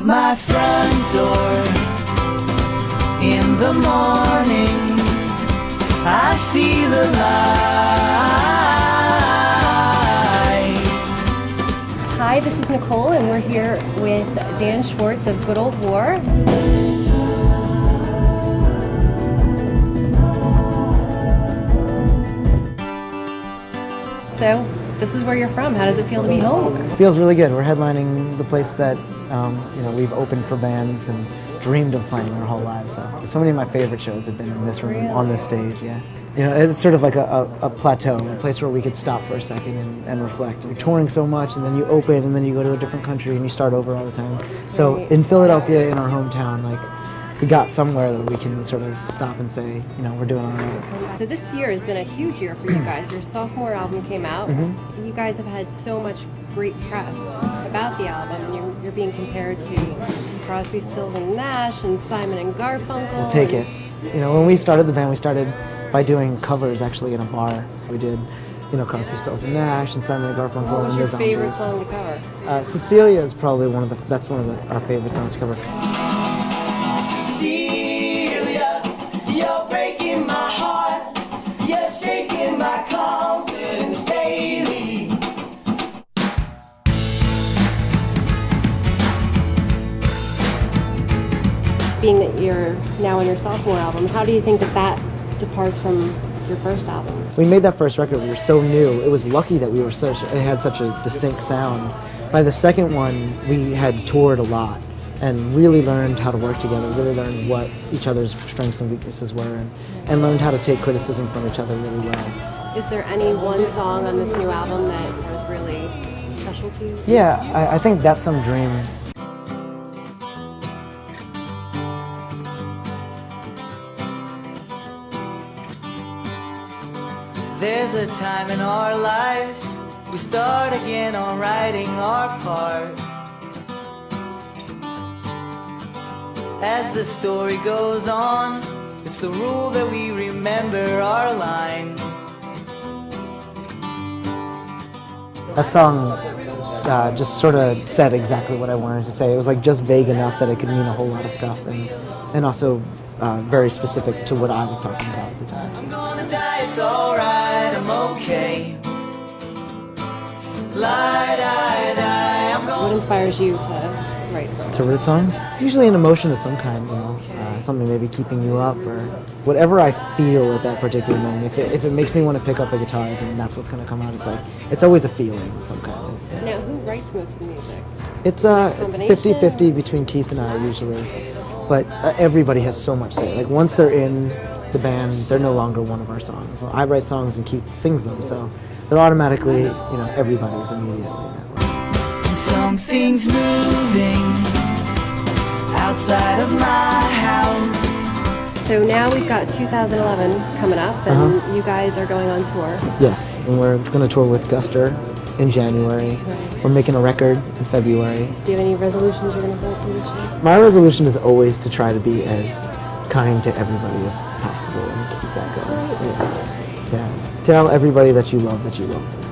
my front door in the morning, I see the light. Hi, this is Nicole, and we're here with Dan Schwartz of Good Old War. So, this is where you're from. How does it feel to be home? It feels really good. We're headlining the place that we've opened for bands and dreamed of playing our whole lives. So many of my favorite shows have been in this room, really? On this stage. Yeah, it's sort of like a plateau, a place where we could stop for a second and reflect. You're touring so much, and then you open, and then you go to a different country, and you start over all the time. So in Philadelphia, in our hometown, we got somewhere that we can sort of stop and say, we're doing all right. So this year has been a huge year for you guys. Your sophomore album came out. You guys have had so much great press about the album. You're being compared to Crosby, Stills and Nash and Simon and Garfunkel. We'll take it. When we started the band, we started by doing covers actually in a bar. We did, Crosby, Stills and Nash and Simon and Garfunkel. What was your favorite Zombies. song to cover? Cecilia is probably one of our favorite songs to cover. You're breaking my heart, you're shaking my confidence daily. Being that you're now on your sophomore album, how do you think that departs from your first album? We made that first record, we were so new. It was lucky that it had such a distinct sound. By the second one, we had toured a lot and really learned how to work together, really learned what each other's strengths and weaknesses were, and learned how to take criticism from each other really well. Is there any one song on this new album that was really special to you? Yeah, I think That's Some Dream. There's a time in our lives we start again on writing our part. As the story goes on, it's the rule that we remember our lines. That song just sort of said exactly what I wanted to say. It was just vague enough that it could mean a whole lot of stuff, and also very specific to what I was talking about at the time. I'm gonna die, it's alright, I'm okay. What inspires you to write songs? To write songs? It's usually an emotion of some kind, something maybe keeping you up, or whatever I feel at that particular moment. If it makes me want to pick up a guitar, then that's what's going to come out. It's always a feeling of some kind. Now, who writes most of the music? It's 50-50 between Keith and I usually, but everybody has so much say. Once they're in the band, they're no longer one of our songs. So I write songs and Keith sings them, so they're automatically, everybody's immediately. Something's moving outside of my house. So now we've got 2011 coming up, and you guys are going on tour. Yes, and we're going to tour with Guster in January. Right. We're making a record in February. Do you have any resolutions you're going to hold to this year? My resolution is always to try to be as kind to everybody as possible and keep that going. Yeah. Tell everybody that you love them.